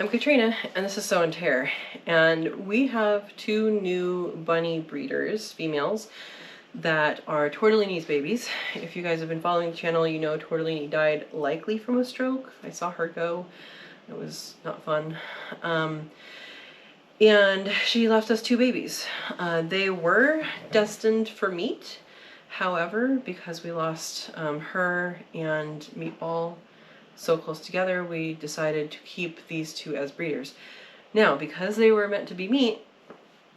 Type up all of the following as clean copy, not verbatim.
I'm Katrina, and this is So and Tare, and we have two new bunny breeders, females, that are Tortellini's babies. If you guys have been following the channel, you know Tortellini died likely from a stroke. I saw her go. It was not fun. And she left us two babies. They were destined for meat. However, because we lost her and Meatball so close together, we decided to keep these two as breeders. Now, because they were meant to be meat,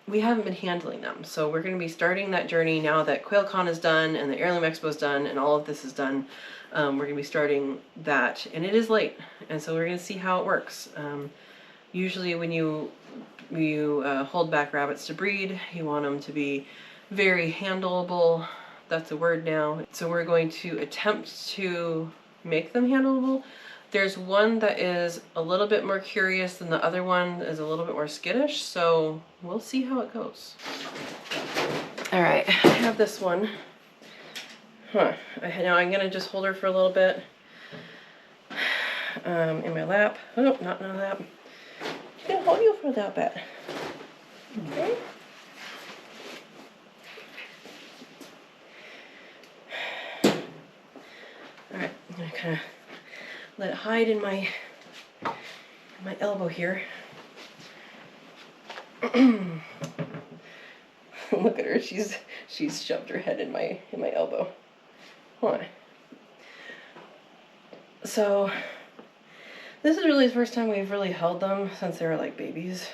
we haven't been handling them. So we're going to be starting that journey now that QuailCon is done and the Heirloom Expo is done and all of this is done. We're going to be starting that, and it is late, and so we're going to see how it works. Usually when you hold back rabbits to breed, you want them to be very handleable. That's a word now. So we're going to attempt to make them handleable. There's one that is a little bit more curious than the other one is a little bit more skittish, so we'll see how it goes. All right, I have this one. Now I'm gonna just hold her for a little bit in my lap. Oh, not in my lap. I'm gonna hold you for a little bit. Okay. Alright, I'm gonna kind of let it hide in my elbow here. Look at her, she's shoved her head in my elbow. Hold on. So this is really the first time we've really held them since they were like babies.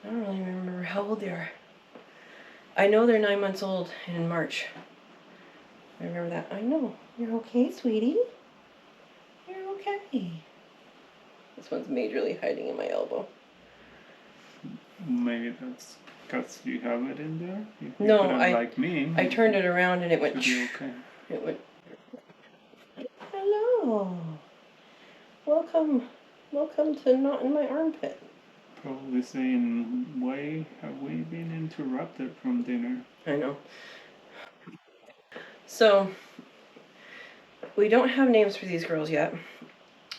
I don't really remember how old they are. I know they're 9 months old in March. I remember that. I know. You're okay, sweetie? You're okay. This one's majorly hiding in my elbow. Maybe that's because you have it in there? If you no, like me. I turned it around and it went... Okay. It went... Hello. Welcome to Not in My Armpit. Probably saying, why have we been interrupted from dinner? I know. So, we don't have names for these girls yet.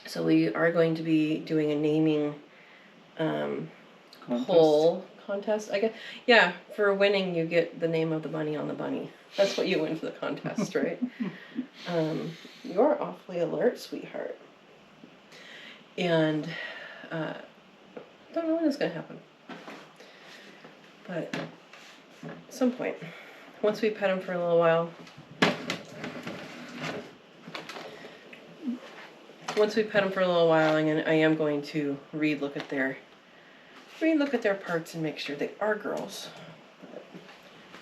So we are going to be doing a naming poll contest, I guess. Yeah, for winning you get the name of the bunny on the bunny. That's what you win for the contest, right? You're awfully alert, sweetheart. And don't know when it's gonna happen. But at some point, once we pet them for a little while, I am going to look at their parts and make sure they are girls. But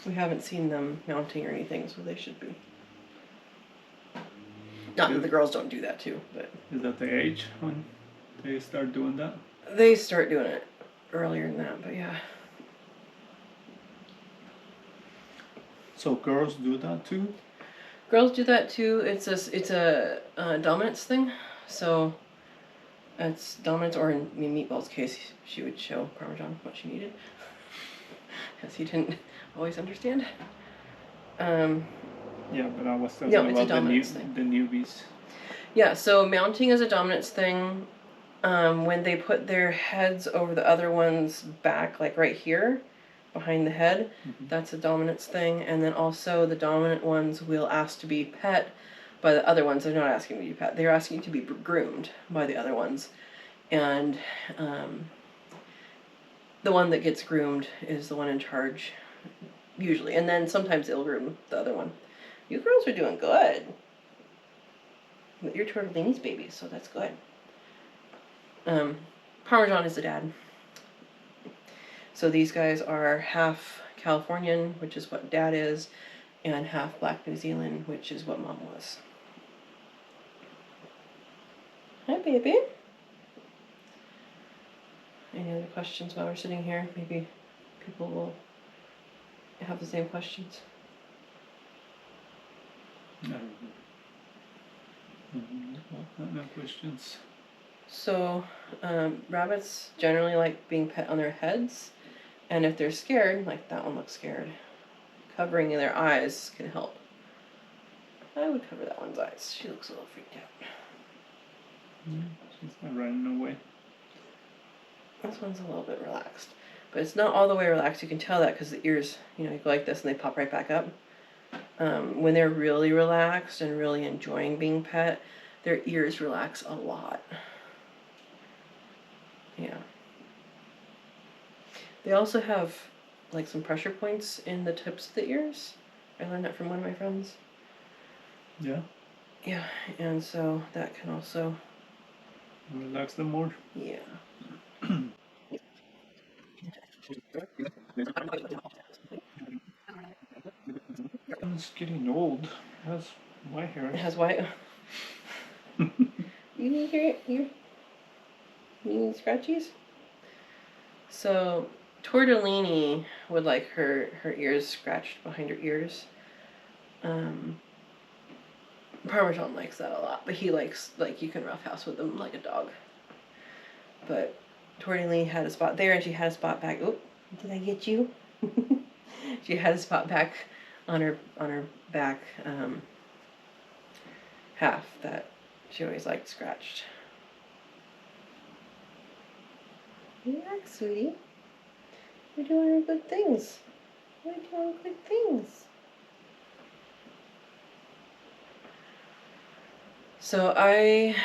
we haven't seen them mounting or anything, so they should be. Not that the girls don't do that too, but... Is that the age when they start doing that? They start doing it earlier than that, but yeah. So girls do that too? Girls do that too. It's a dominance thing. So it's dominance, or in Meatball's case, she would show Parmesan what she needed, because he didn't always understand. Yeah, but I was talking about the newbies. Yeah, so mounting is a dominance thing. When they put their heads over the other one's back, like right here, behind the head, that's a dominance thing. And then also the dominant ones will ask to be pet by the other ones. They're not asking to be pet. They're asking to be groomed by the other ones. And the one that gets groomed is the one in charge, usually. And then sometimes they'll groom the other one. You girls are doing good. But you're Tortellini's babies, so that's good. Parmesan is the dad. So these guys are half Californian, which is what dad is, and half Black New Zealand, which is what mom was. Hi, baby. Any other questions while we're sitting here? Maybe people will have the same questions. No questions. So, rabbits generally like being pet on their heads, and if they're scared, like that one looks scared, covering their eyes can help. I would cover that one's eyes. She looks a little freaked out. She's not running away. This one's a little bit relaxed. But it's not all the way relaxed. You can tell that because the ears, you know, you go like this and they pop right back up. When they're really relaxed and really enjoying being pet, their ears relax a lot. Yeah. They also have like some pressure points in the tips of the ears. I learned that from one of my friends. Yeah. Yeah, and so that can also Relax them more. yeah. It's getting old. It has white It hairs. has white. You need you need scratchies? So Tortellini would like her ears scratched behind her ears. Parmesan likes that a lot, but he likes, like, you can roughhouse with him like a dog. But Tortellini had a spot there, and she had a spot back. Oh, did I get you? She had a spot back on her back half that she always liked scratched. Relax, sweetie. We're doing good things. We're doing good things. So I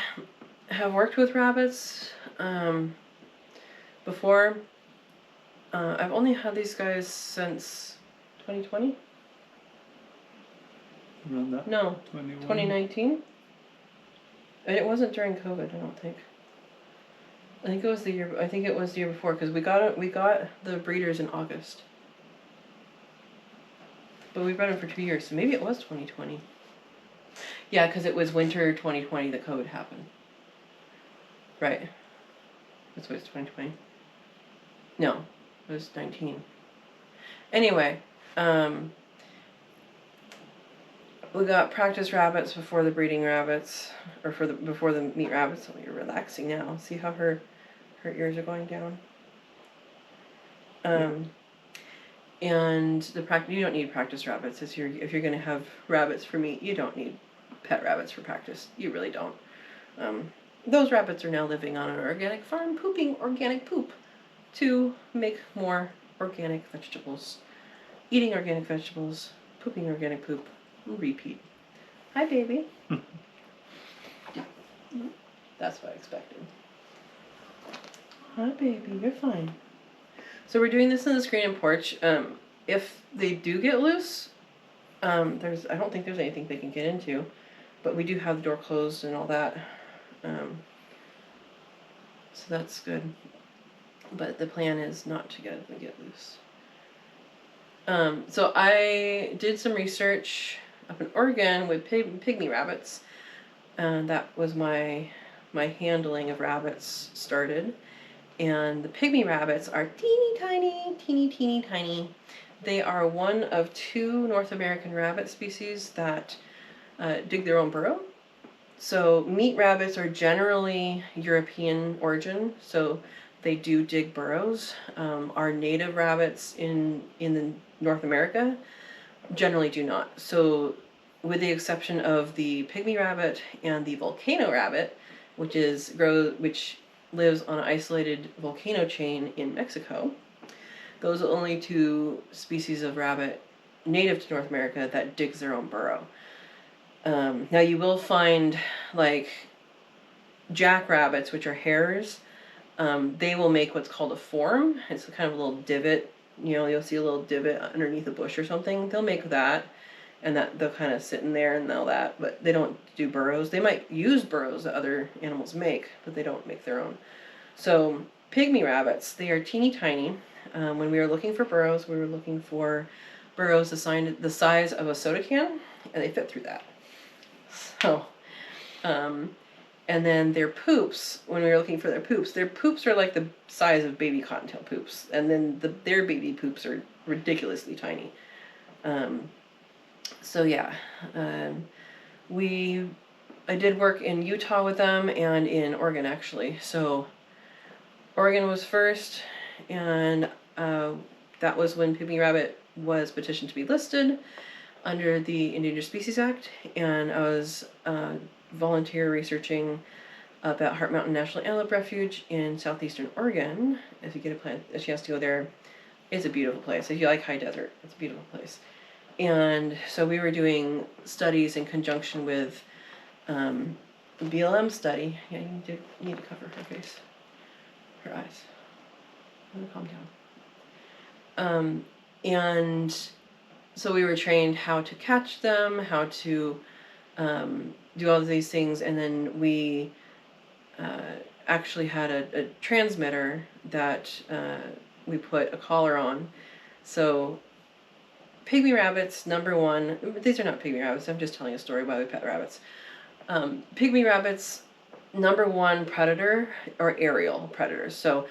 have worked with rabbits before. I've only had these guys since 2020. Around that? No, 21? 2019. And it wasn't during COVID, I don't think. I think it was the year before because we got the breeders in August. But we bred them for 2 years, so maybe it was 2020. Yeah, because it was winter 2020 that COVID happened. Right. That's what it's 2020. No, it was 19. Anyway, we got practice rabbits before the breeding rabbits, or before the meat rabbits. Oh, you're relaxing now. See how her ears are going down. And you don't need practice rabbits if you're going to have rabbits for meat. You don't need pet rabbits for practice. You really don't. Those rabbits are now living on an organic farm, pooping organic poop to make more organic vegetables, eating organic vegetables, pooping organic poop, repeat. Hi, baby. That's what I expected. Hi, baby. You're fine. So we're doing this in the screen and porch. If they do get loose, I don't think there's anything they can get into, but we do have the door closed and all that. So that's good. But the plan is not to get them get loose. So I did some research up in Oregon with pygmy rabbits, and that was my handling of rabbits started. And the pygmy rabbits are teeny tiny. They are one of 2 North American rabbit species that dig their own burrow. So meat rabbits are generally European origin, so they do dig burrows. Our native rabbits in North America generally do not. So with the exception of the pygmy rabbit and the volcano rabbit, which lives on an isolated volcano chain in Mexico, those are the only 2 species of rabbit native to North America that digs their own burrow. Now you will find like jackrabbits, which are hares. They will make what's called a form. It's kind of a little divot. You know, you'll see a little divot underneath a bush or something. They'll make that, and that they'll kind of sit in there and all that. But they don't do burrows. They might use burrows that other animals make, but they don't make their own. So pygmy rabbits, they are teeny tiny. When we were looking for burrows, we were looking for burrows the size of a soda can, and they fit through that. So, and then their poops, when we were looking for their poops are like the size of baby cottontail poops, and then their baby poops are ridiculously tiny. So yeah, I did work in Utah with them and in Oregon actually. So Oregon was first, and that was when pygmy rabbit was petitioned to be listed under the Endangered Species Act, and I was volunteer researching up at Heart Mountain National Antelope Refuge in southeastern Oregon. If you get a chance to go there, it's a beautiful place. If you like high desert, it's a beautiful place. And so we were doing studies in conjunction with BLM study. Yeah, you need to cover her face, her eyes. I'm gonna calm down. And so we were trained how to catch them, how to do all of these things, and then we actually had a transmitter that we put a collar on. So pygmy rabbits, number one, these are not pygmy rabbits, I'm just telling a story why we pet rabbits. Pygmy rabbits, number one predator are aerial predators, so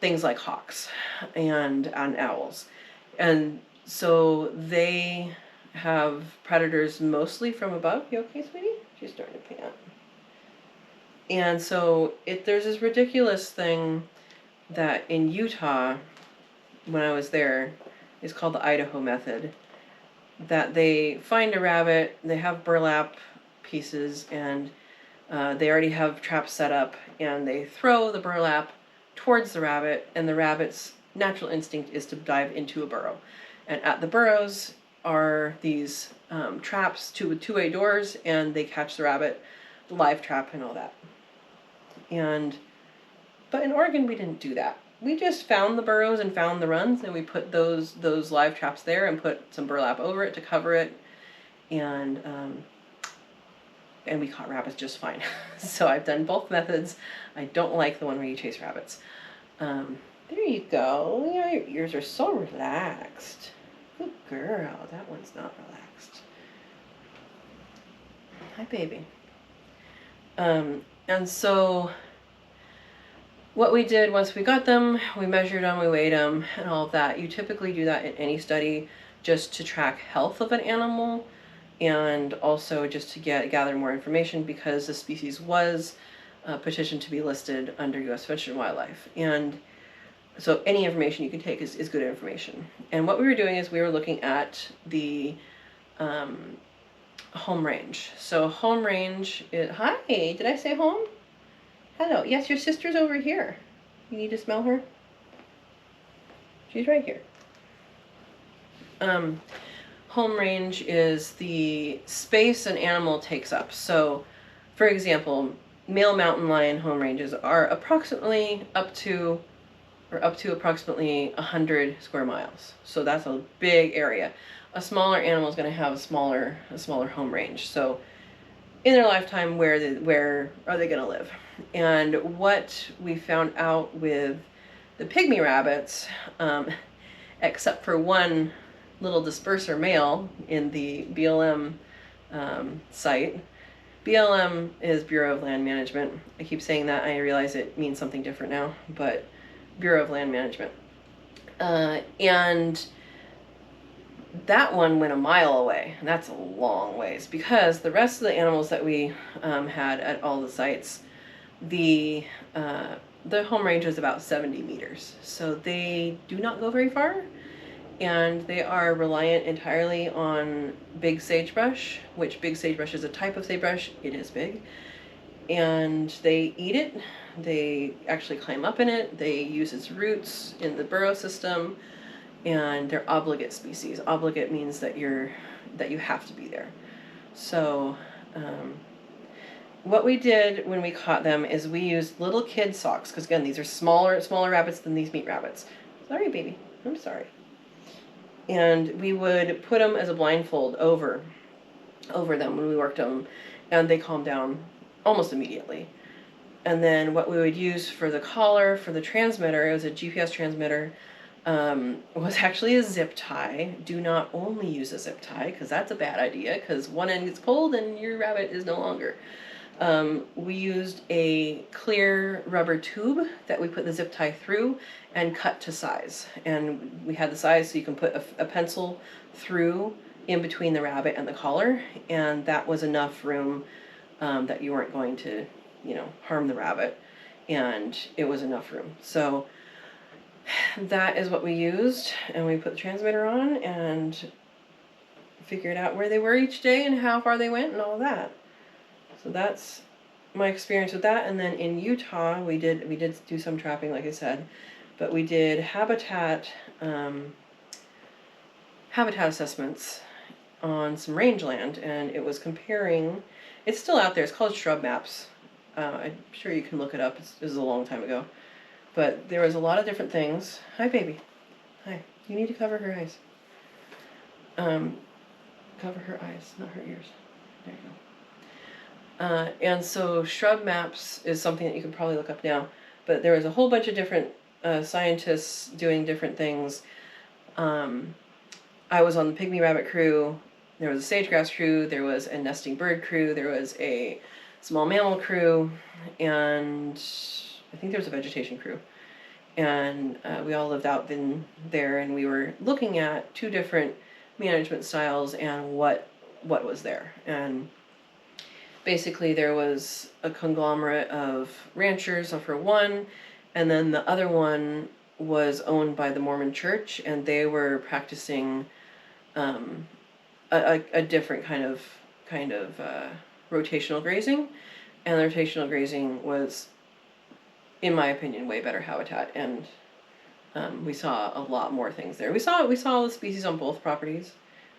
things like hawks and owls. And so they have predators mostly from above. You okay, sweetie? She's starting to pant. And so there's this ridiculous thing that in Utah, when I was there, is called the Idaho method, that they find a rabbit, they have burlap pieces, and they already have traps set up, and they throw the burlap towards the rabbit, and the rabbit's natural instinct is to dive into a burrow. And at the burrows are these traps with two-way doors, and they catch the rabbit, the live trap, and all that. But in Oregon, we didn't do that. We just found the burrows and found the runs, and we put those live traps there and put some burlap over it to cover it, and we caught rabbits just fine. So I've done both methods. I don't like the one where you chase rabbits. There you go. Yeah, your ears are so relaxed. Good girl. That one's not relaxed. Hi, baby. And so what we did once we got them, we measured them, we weighed them, and all of that. You typically do that in any study just to track health of an animal, and also just to gather more information, because the species was petitioned to be listed under U.S. Fish and Wildlife. And so any information you can take is good information. And what we were doing is we were looking at the home range. So home range is, hi, did I say home? Hello, yes, your sister's over here. You need to smell her? She's right here. Home range is the space an animal takes up. So, for example, male mountain lion home ranges are approximately up to approximately 100 square miles. So that's a big area. A smaller animal is going to have a smaller home range. So in their lifetime, where are they going to live? And what we found out with the pygmy rabbits, except for one little disperser male in the BLM site. BLM is Bureau of Land Management. I keep saying that. I realize it means something different now, but Bureau of Land Management. And that one went a mile away, and that's a long ways, because the rest of the animals that we had at all the sites, the home range was about 70 meters. So they do not go very far, and they are reliant entirely on big sagebrush, which big sagebrush is a type of sagebrush. It is big. And they eat it. They actually climb up in it. They use its roots in the burrow system, and they're obligate species. Obligate means that you have to be there. So what we did when we caught them is we used little kid socks, because again, these are smaller rabbits than these meat rabbits. Sorry, baby. I'm sorry. And we would put them as a blindfold over them when we worked them, and they calmed down almost immediately. And then what we would use for the collar, for the transmitter, it was a GPS transmitter, was actually a zip tie. Do not only use a zip tie, because that's a bad idea, because one end gets pulled and your rabbit is no longer. We used a clear rubber tube that we put the zip tie through and cut to size. And we had the size so you can put a pencil through in between the rabbit and the collar, and that was enough room that you weren't going to, harm the rabbit, and it was enough room. So that is what we used, and we put the transmitter on and figured out where they were each day and how far they went and all that. So that's my experience with that. And then in Utah, we did do some trapping, like I said, but we did habitat assessments on some rangeland, and it was comparing. It's still out there. It's called Shrub Maps. I'm sure you can look it up. It was a long time ago, but there was a lot of different things. Hi, baby. Hi. You need to cover her eyes. Cover her eyes, not her ears. There you go. And so Shrub Maps is something that you can probably look up now, but there was a whole bunch of different scientists doing different things. I was on the pygmy rabbit crew. There was a sage-grouse crew. There was a nesting bird crew. There was a small mammal crew, and I think there was a vegetation crew. And we all lived out in there, and we were looking at 2 different management styles and what was there. And basically there was a conglomerate of ranchers for one, and then the other one was owned by the Mormon Church, and they were practicing a different kind of rotational grazing, and the rotational grazing was, in my opinion, way better habitat, and we saw a lot more things there. We saw the species on both properties.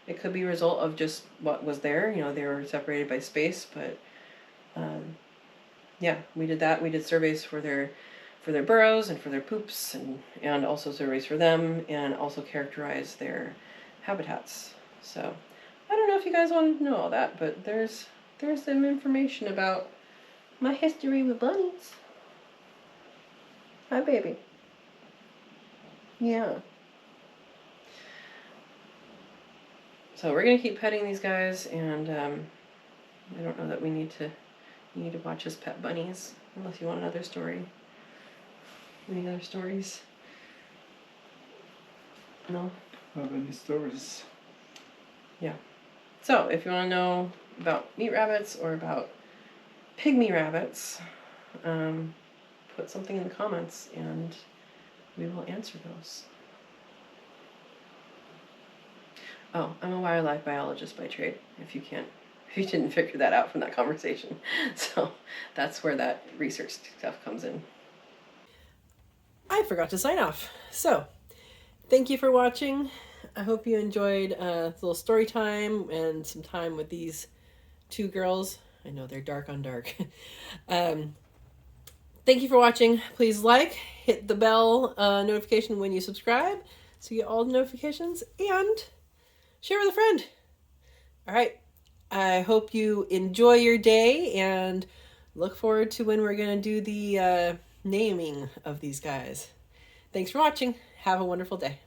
It could be a result of just what was there. You know, they were separated by space, but yeah, we did that. We did surveys for their burrows and for their poops, and also surveys for them, and also characterize their habitats. So I don't know if you guys want to know all that, but there's some information about my history with bunnies. Hi, baby. Yeah. So we're gonna keep petting these guys, and I don't know that you need to watch us pet bunnies unless you want another story. Any other stories? No? Have any stories? Yeah. So if you want to know about meat rabbits or about pygmy rabbits, put something in the comments and we will answer those. Oh, I'm a wildlife biologist by trade, if you didn't figure that out from that conversation. So that's where that research stuff comes in. I forgot to sign off. So thank you for watching. I hope you enjoyed a little story time and some time with these 2 girls. I know they're dark on dark. Thank you for watching. Please hit the bell notification when you subscribe so you get all the notifications, and share with a friend. All right. I hope you enjoy your day and look forward to when we're going to do the naming of these guys. Thanks for watching. Have a wonderful day.